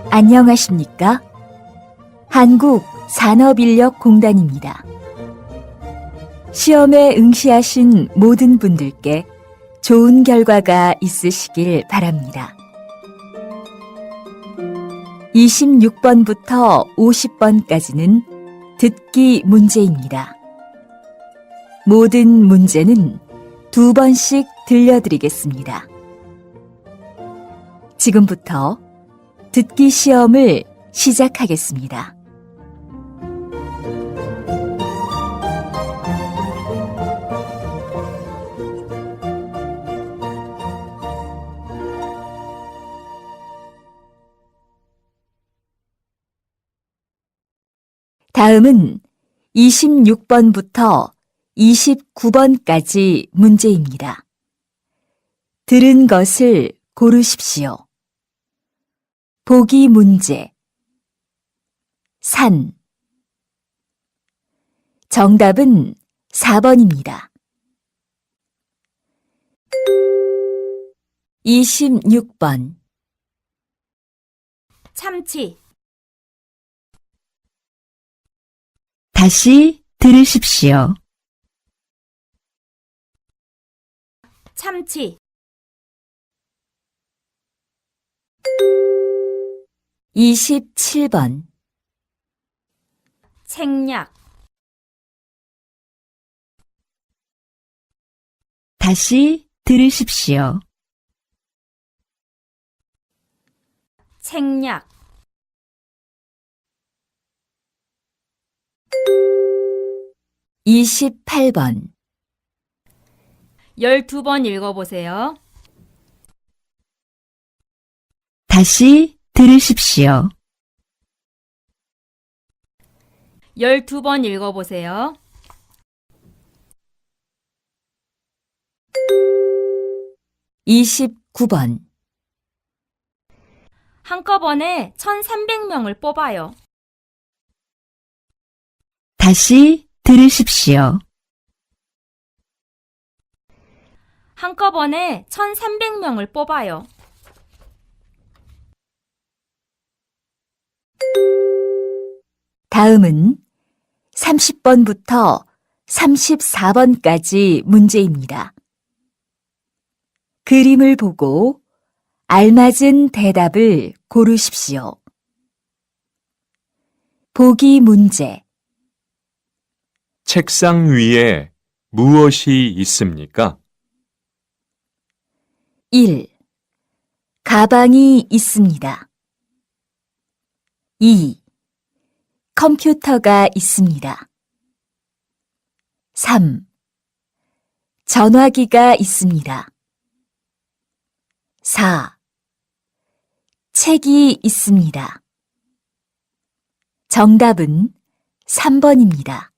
안녕하십니까? 한국산업인력공단입니다. 시험에 응시하신 모든 분들께 좋은 결과가 있으시길 바랍니다. 26번부터 50번까지는 듣기 문제입니다. 모든 문제는 2번씩 들려드리겠습니다. 지금부터 듣기 시험을 시작하겠습니다. 다음은 26번부터 29번까지 문제입니다. 들은 것을 고르십시오. 보기 문제. 산. 정답은 4번입니다. 26번. 참치, 다시 들으십시오. 참치, 27번. 책략, 다시 들으십시오. 책략, 28번. 12번 읽어보세요. 다시 들으십시오. 12번 읽어보세요. 29번. 한꺼번에 1,300명을 뽑아요. 다시 들으십시오. 한꺼번에 1,300명을 뽑아요. 다음은 30번부터 34번까지 문제입니다. 그림을 보고 알맞은 대답을 고르십시오. 보기 문제. 책상 위에 무엇이 있습니까? 1. 가방이 있습니다. 2. 컴퓨터가 있습니다. 3. 전화기가 있습니다. 4. 책이 있습니다. 정답은 3번입니다.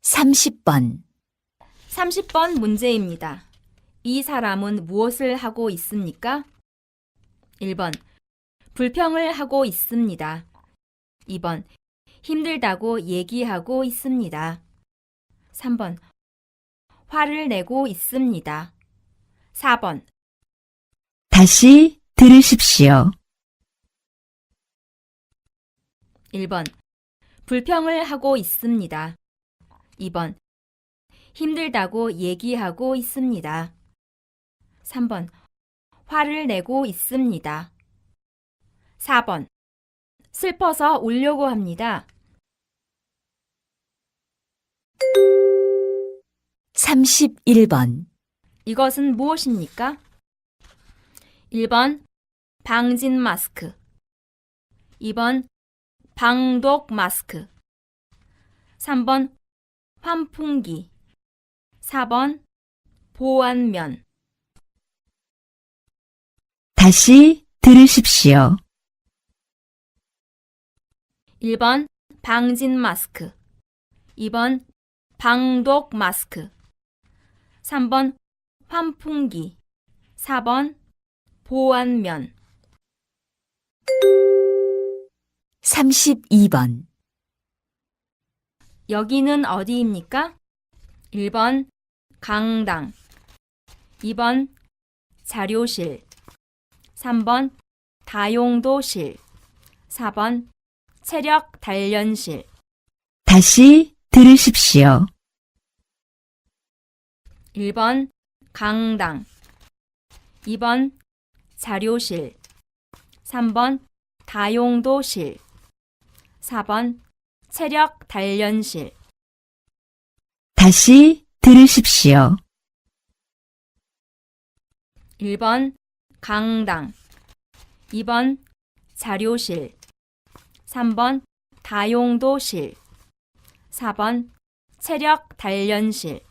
30번. 30번 문제입니다. 이 사람은 무엇을 하고 있습니까? 1번, 불평을 하고 있습니다. 2번, 힘들다고 얘기하고 있습니다. 3번, 화를 내고 있습니다. 4번, 다시 들으십시오. 1번, 불평을 하고 있습니다. 2번, 힘들다고 얘기하고 있습니다. 3번, 화를 내고 있습니다. 4번, 슬퍼서 울려고 합니다. 31번. 이것은 무엇입니까? 1번, 방진 마스크. 2번, 방독 마스크. 3번, 환풍기. 4번, 보안면. 다시 들으십시오. 1번, 방진 마스크. 2번, 방독 마스크. 3번, 환풍기. 4번, 보안면. 32번. 여기는 어디입니까? 1번, 강당. 2번, 자료실. 3번 다용도실, 4번 체력 단련실. 다시 들으십시오. 1번 강당, 2번 자료실, 3번 다용도실, 4번 체력 단련실. 다시 들으십시오. 1번 강당, 2번 자료실, 3번 다용도실, 4번 체력 단련실.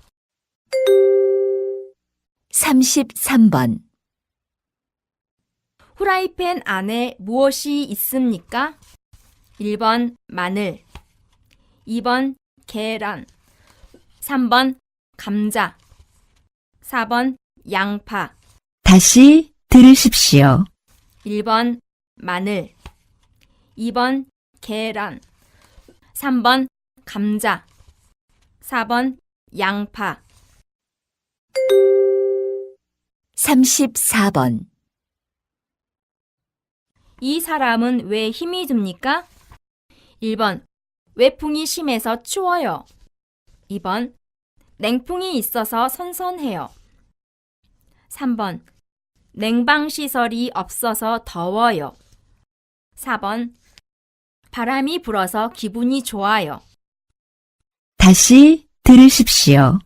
33번. 후라이팬 안에 무엇이 있습니까? 1번 마늘, 2번 계란, 3번 감자, 4번 양파. 다시 들으십시오. 1번 마늘, 2번 계란, 3번 감자, 4번 양파. 34번. 이 사람은 왜 힘이 듭니까? 1번 외풍이 심해서 추워요. 2번 냉풍이 있어서 선선해요. 3번 냉방시설이 없어서 더워요. 4번 바람이 불어서 기분이 좋아요. 다시 들으십시오.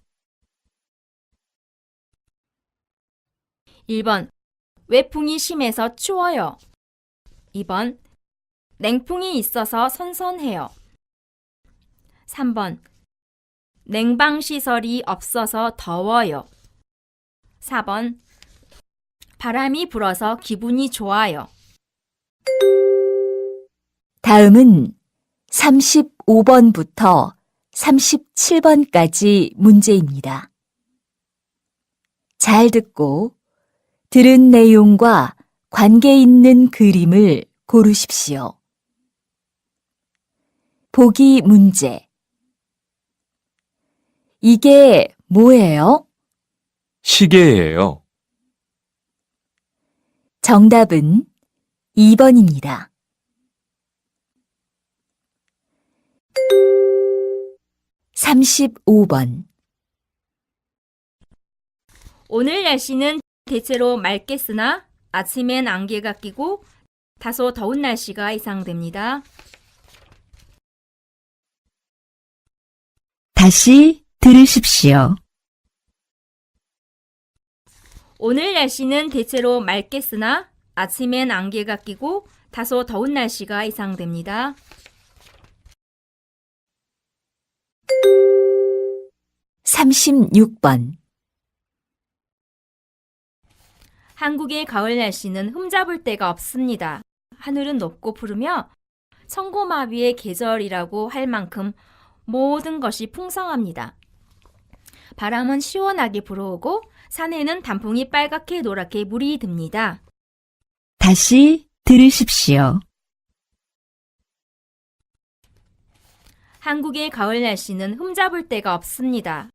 1번 외풍이 심해서 추워요. 2번 냉풍이 있어서 선선해요. 3번 냉방시설이 없어서 더워요. 4번 바람이 불어서 기분이 좋아요. 다음은 35번부터 37번까지 문제입니다. 잘 듣고 들은 내용과 관계 있는 그림을 고르십시오. 보기 문제. 이게 뭐예요? 시계예요. 정답은 2번입니다. 35번. 오늘 날씨는 대체로 맑겠으나 아침엔 안개가 끼고 다소 더운 날씨가 예상됩니다. 다시 들으십시오. 오늘 날씨는 대체로 맑겠으나 아침엔 안개가 끼고 다소 더운 날씨가 예상됩니다. 36번. 한국의 가을 날씨는 흠잡을 데가 없습니다. 하늘은 높고 푸르며 천고마비의 계절이라고 할 만큼 모든 것이 풍성합니다. 바람은 시원하게 불어오고 산에는 단풍이 빨갛게 노랗게 물이 듭니다. 다시 들으십시오. 한국의 가을 날씨는 흠잡을 데가 없습니다.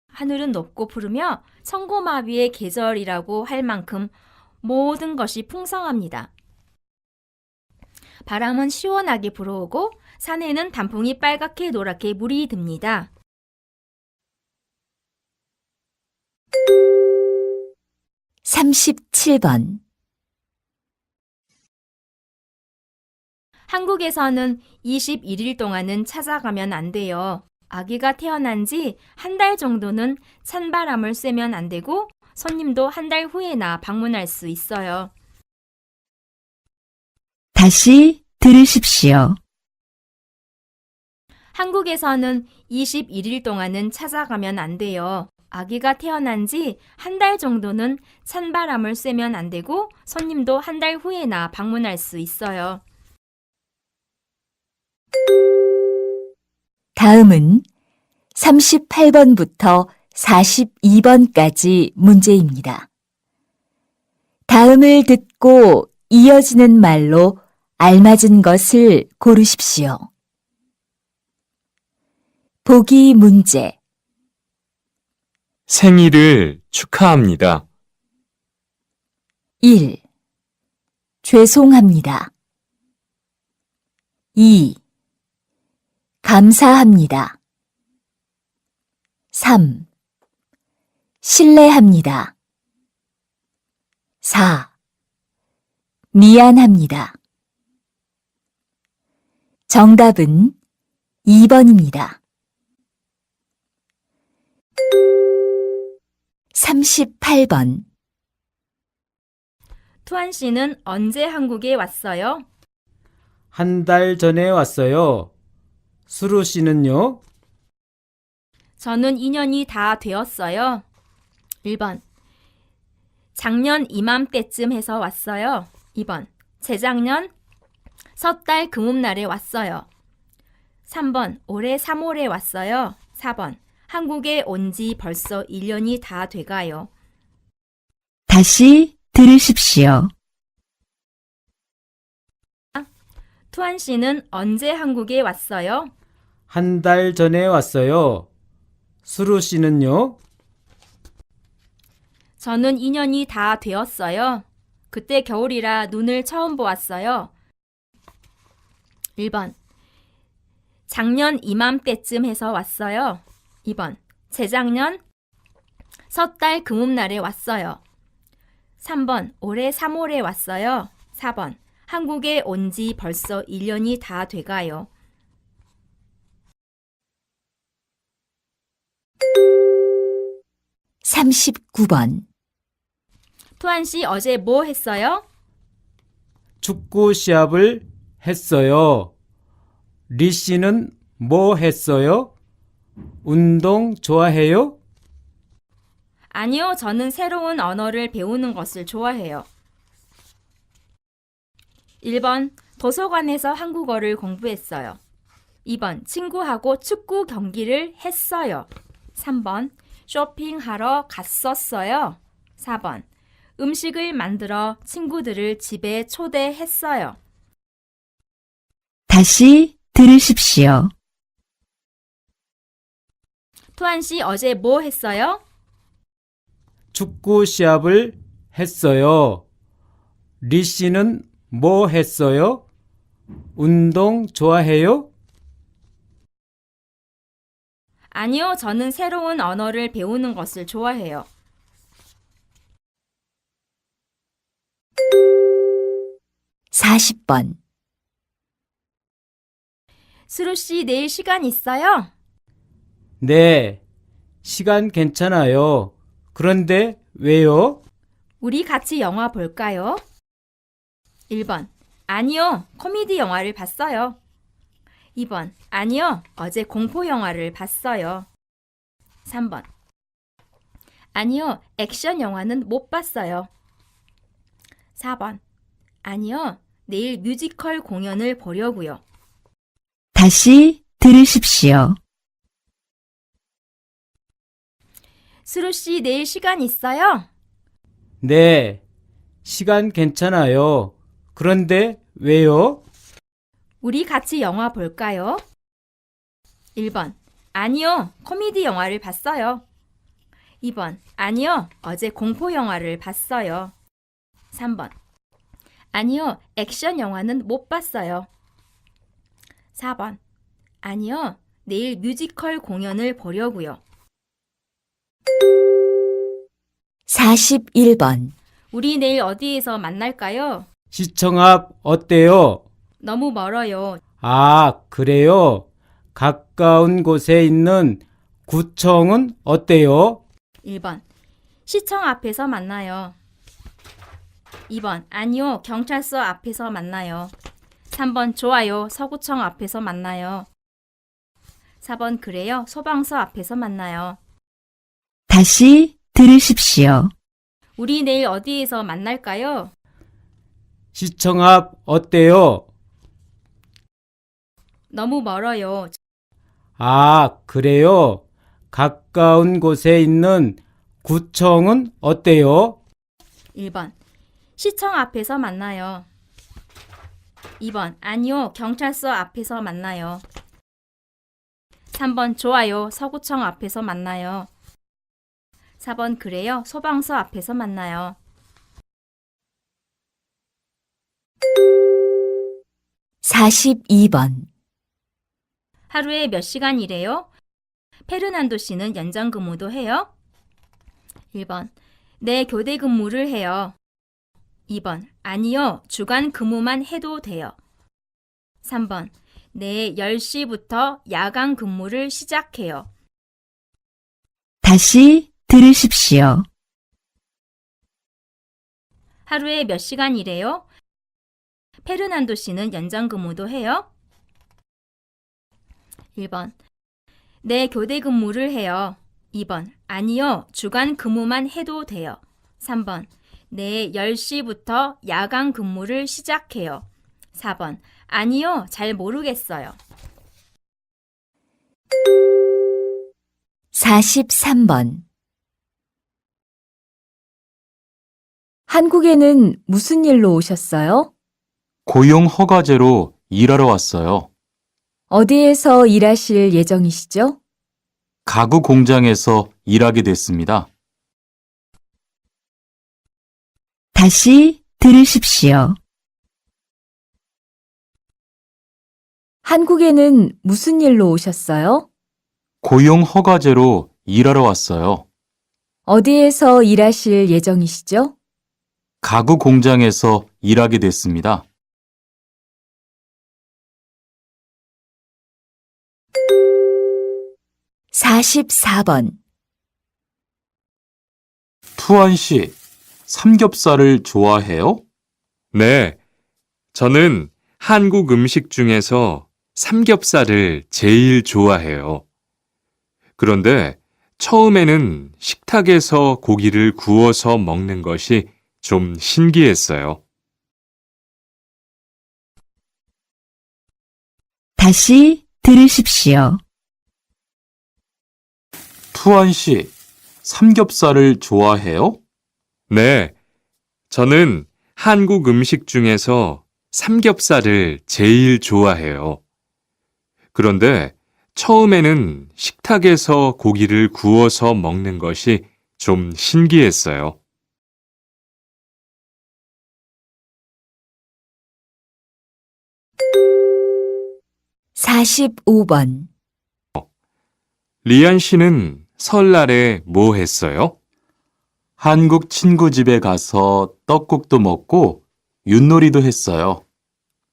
하늘은 높고 푸르며 천고마비의 계절이라고 할 만큼 모든 것이 풍성합니다. 바람은 시원하게 불어오고 산에는 단풍이 빨갛게 노랗게 물이 듭니다. 37번. 한국에서는 21일 동안은 찾아가면 안 돼요. 아기가 태어난 지 한 달 정도는 찬바람을 쐬면 안 되고 손님도 한 달 후에나 방문할 수 있어요. 다시 들으십시오. 한국에서는 21일 동안은 찾아가면 안 돼요. 아기가 태어난 지 한 달 정도는 찬바람을 쐬면 안 되고 손님도 한 달 후에나 방문할 수 있어요. 다음은 38번부터 42번까지 문제입니다. 다음을 듣고 이어지는 말로 알맞은 것을 고르십시오. 보기 문제. 생일을 축하합니다. 1. 죄송합니다. 2. 감사합니다. 3. 실례합니다. 4. 미안합니다. 정답은 2번입니다. 38번. 투안 씨는 언제 한국에 왔어요? 한 달 전에 왔어요. 수루 씨는요? 저는 2년이 다 되었어요. 1번. 작년 이맘때쯤 해서 왔어요. 2번. 재작년 섣달 금음날에 왔어요. 3번. 올해 3월에 왔어요. 4번. 한국에 온 지 벌써 1년이 다 돼가요. 다시 들으십시오. 투안 씨는 언제 한국에 왔어요? 한 달 전에 왔어요. 수루 씨는요? 저는 2년이 다 되었어요. 그때 겨울이라 눈을 처음 보았어요. 1번. 작년 이맘때쯤 해서 왔어요. 2번. 재작년 섣달 금음날에 왔어요. 3번. 올해 3월에 왔어요. 4번. 한국에 온 지 벌써 1년이 다 돼가요. 39번. 투안 씨 어제 뭐 했어요? 축구 시합을 했어요. 리 씨는 뭐 했어요? 운동 좋아해요? 아니요, 저는 새로운 언어를 배우는 것을 좋아해요. 1번. 도서관에서 한국어를 공부했어요. 2번. 친구하고 축구 경기를 했어요. 3번. 쇼핑하러 갔었어요. 4번. 음식을 만들어 친구들을 집에 초대했어요. 다시 들으십시오. 투안 씨 어제 뭐 했어요? 축구 시합을 했어요. 리 씨는 뭐 했어요? 운동 좋아해요? 아니요, 저는 새로운 언어를 배우는 것을 좋아해요. 40번. 수루 씨 내일 시간 있어요? 네, 시간 괜찮아요. 그런데 왜요? 우리 같이 영화 볼까요? 1번. 아니요, 코미디 영화를 봤어요. 2번. 아니요, 어제 공포 영화를 봤어요. 3번. 아니요, 액션 영화는 못 봤어요. 4번. 아니요, 내일 뮤지컬 공연을 보려고요. 다시 들으십시오. 수루 씨 내일 시간 있어요? 네, 시간 괜찮아요. 그런데 왜요? 우리 같이 영화 볼까요? 1번. 아니요, 코미디 영화를 봤어요. 2번. 아니요, 어제 공포 영화를 봤어요. 3번. 아니요, 액션 영화는 못 봤어요. 4번. 아니요, 내일 뮤지컬 공연을 보려고요. 41번. 우리 내일 어디에서 만날까요? 시청 앞 어때요? 너무 멀어요. 아, 그래요? 가까운 곳에 있는 구청은 어때요? 1번. 시청 앞에서 만나요. 2번. 아니요, 경찰서 앞에서 만나요. 3번. 좋아요, 서구청 앞에서 만나요. 4번. 그래요, 소방서 앞에서 만나요. 다시 들으십시오. 우리 내일 어디에서 만날까요? 시청 앞 어때요? 너무 멀어요. 아, 그래요? 가까운 곳에 있는 구청은 어때요? 1번. 시청 앞에서 만나요. 2번. 아니요, 경찰서 앞에서 만나요. 3번. 좋아요, 서구청 앞에서 만나요. 4번. 그래요, 소방서 앞에서 만나요. 42번. 하루에 몇 시간 일해요? 페르난도 씨는 연장 근무도 해요? 1번. 네, 교대 근무를 해요. 2번. 아니요, 주간 근무만 해도 돼요. 3번. 네, 10시부터 야간 근무를 시작해요. 다시 들으십시오. 하루에 몇 시간 일해요? 페르난도 씨는 연장 근무도 해요? 1번. 네, 교대 근무를 해요. 2번. 아니요, 주간 근무만 해도 돼요. 3번. 네, 10시부터 야간 근무를 시작해요. 4번. 아니요, 잘 모르겠어요. 43번. 한국에는 무슨 일로 오셨어요? 고용 허가제로 일하러 왔어요. 어디에서 일하실 예정이시죠? 가구 공장에서 일하게 됐습니다. 다시 들으십시오. 한국에는 무슨 일로 오셨어요? 고용 허가제로 일하러 왔어요. 어디에서 일하실 예정이시죠? 가구 공장에서 일하게 됐습니다. 44번. 투안 씨, 삼겹살을 좋아해요? 네, 저는 한국 음식 중에서 삼겹살을 제일 좋아해요. 그런데 처음에는 식탁에서 고기를 구워서 먹는 것이 좀 신기했어요. 다시 들으십시오. 투안 씨, 삼겹살을 좋아해요? 네, 저는 한국 음식 중에서 삼겹살을 제일 좋아해요. 그런데 처음에는 식탁에서 고기를 구워서 먹는 것이 좀 신기했어요. 45번. 리안 씨는 설날에 뭐 했어요? 한국 친구 집에 가서 떡국도 먹고 윷놀이도 했어요.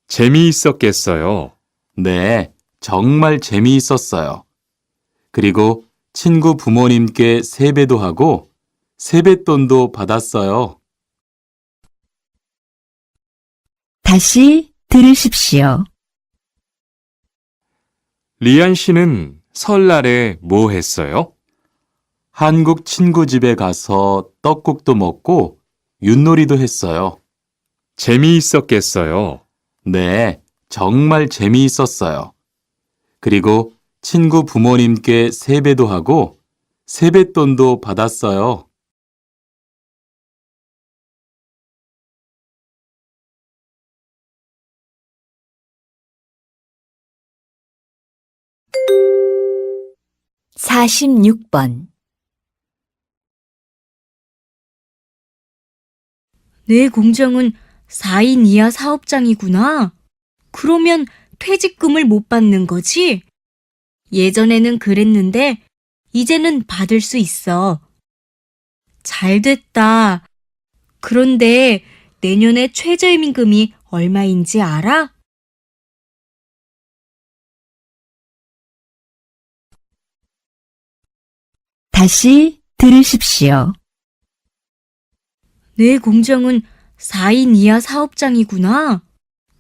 재미있었겠어요. 네, 정말 재미있었어요. 그리고 친구 부모님께 세배도 하고 세뱃돈도 받았어요. 다시 들으십시오. 리안 씨는 설날에 뭐 했어요? 한국 친구 집에 가서 떡국도 먹고 윷놀이도 했어요. 재미있었겠어요. 네, 정말 재미있었어요. 그리고 친구 부모님께 세배도 하고 세뱃돈도 받았어요. 46번. 내 공장은 4인 이하 사업장이구나. 그러면 퇴직금을 못 받는 거지? 예전에는 그랬는데 이제는 받을 수 있어. 잘 됐다. 그런데 내년에 최저임금이 얼마인지 알아? 다시 들으십시오. 내 공장은 4인 이하 사업장이구나.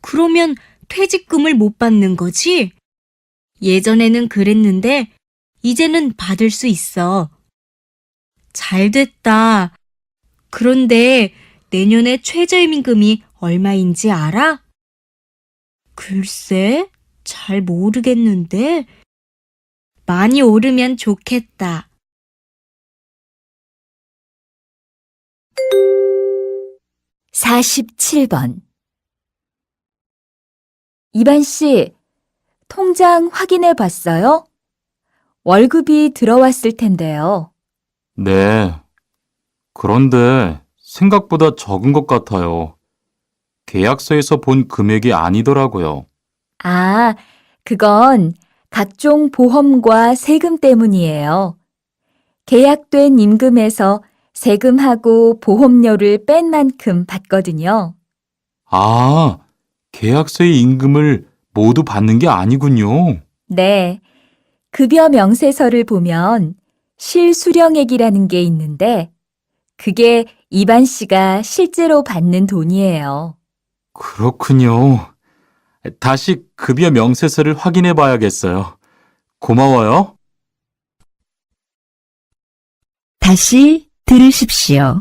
그러면 퇴직금을 못 받는 거지? 예전에는 그랬는데 이제는 받을 수 있어. 잘 됐다. 그런데 내년에 최저임금이 얼마인지 알아? 글쎄, 잘 모르겠는데. 많이 오르면 좋겠다. 47번. 이반 씨, 통장 확인해 봤어요? 월급이 들어왔을 텐데요. 네. 그런데 생각보다 적은 것 같아요. 계약서에서 본 금액이 아니더라고요. 아, 그건 각종 보험과 세금 때문이에요. 계약된 임금에서 세금하고 보험료를 뺀 만큼 받거든요. 아, 계약서의 임금을 모두 받는 게 아니군요. 네. 급여 명세서를 보면 실수령액이라는 게 있는데 그게 이반 씨가 실제로 받는 돈이에요. 그렇군요. 다시 급여 명세서를 확인해 봐야겠어요. 고마워요. 다시 들으십시오.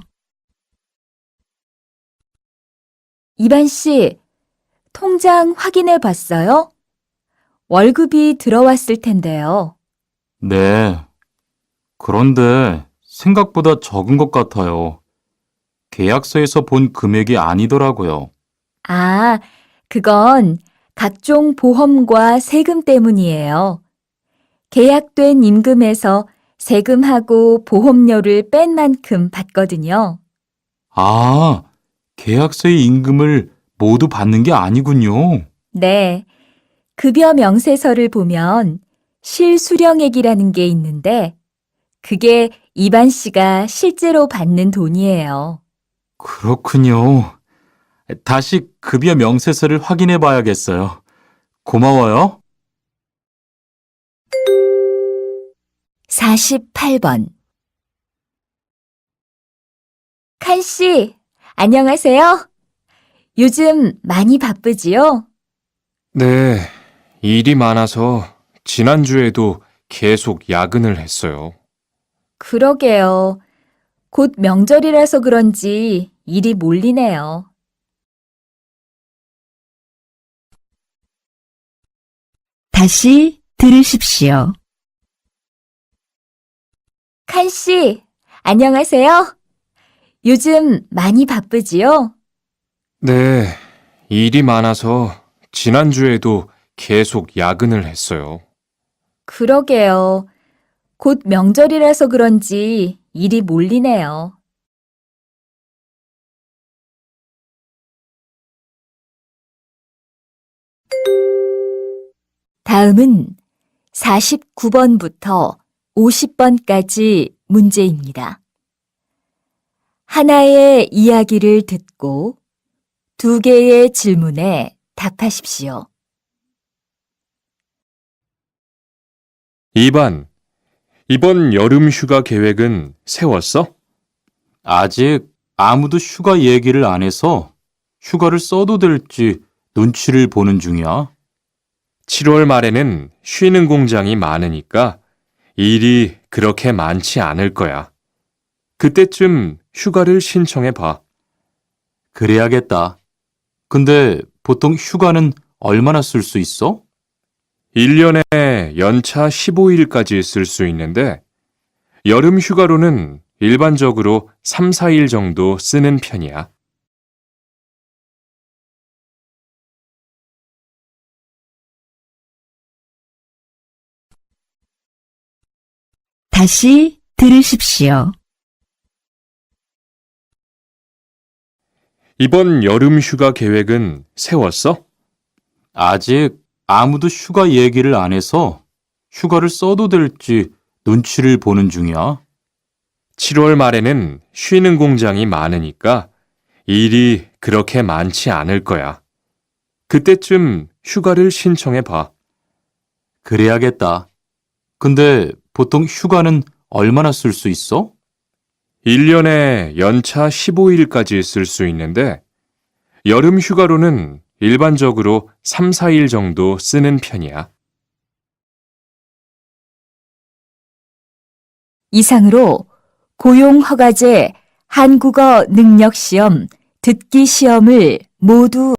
이반 씨, 통장 확인해 봤어요? 월급이 들어왔을 텐데요. 네. 그런데 생각보다 적은 것 같아요. 계약서에서 본 금액이 아니더라고요. 아, 그건 각종 보험과 세금 때문이에요. 계약된 임금에서 세금하고 보험료를 뺀 만큼 받거든요. 아, 계약서의 임금을 모두 받는 게 아니군요. 네. 급여 명세서를 보면 실수령액이라는 게 있는데 그게 이반 씨가 실제로 받는 돈이에요. 그렇군요. 다시 급여 명세서를 확인해 봐야겠어요. 고마워요. 48번. 칸 씨, 안녕하세요. 요즘 많이 바쁘지요? 네, 일이 많아서 지난주에도 계속 야근을 했어요. 그러게요. 곧 명절이라서 그런지 일이 몰리네요. 다시 들으십시오. 칸 씨, 안녕하세요. 요즘 많이 바쁘지요? 네, 일이 많아서 지난주에도 계속 야근을 했어요. 그러게요. 곧 명절이라서 그런지 일이 몰리네요. 다음은 49번부터 50번까지 문제입니다. 하나의 이야기를 듣고 두 개의 질문에 답하십시오. 2번, 이번 여름 휴가 계획은 세웠어? 아직 아무도 휴가 얘기를 안 해서 휴가를 써도 될지 눈치를 보는 중이야. 7월 말에는 쉬는 공장이 많으니까 일이 그렇게 많지 않을 거야. 그때쯤 휴가를 신청해 봐. 그래야겠다. 근데 보통 휴가는 얼마나 쓸 수 있어? 1년에 연차 15일까지 쓸 수 있는데 여름 휴가로는 일반적으로 3, 4일 정도 쓰는 편이야. 다시 들으십시오. 이번 여름 휴가 계획은 세웠어? 아직 아무도 휴가 얘기를 안 해서 휴가를 써도 될지 눈치를 보는 중이야. 7월 말에는 쉬는 공장이 많으니까 일이 그렇게 많지 않을 거야. 그때쯤 휴가를 신청해 봐. 그래야겠다. 근데 보통 휴가는 얼마나 쓸 수 있어? 1년에 연차 15일까지 쓸 수 있는데 여름 휴가로는 일반적으로 3, 4일 정도 쓰는 편이야. 이상으로 고용허가제 한국어 능력시험 듣기 시험을 모두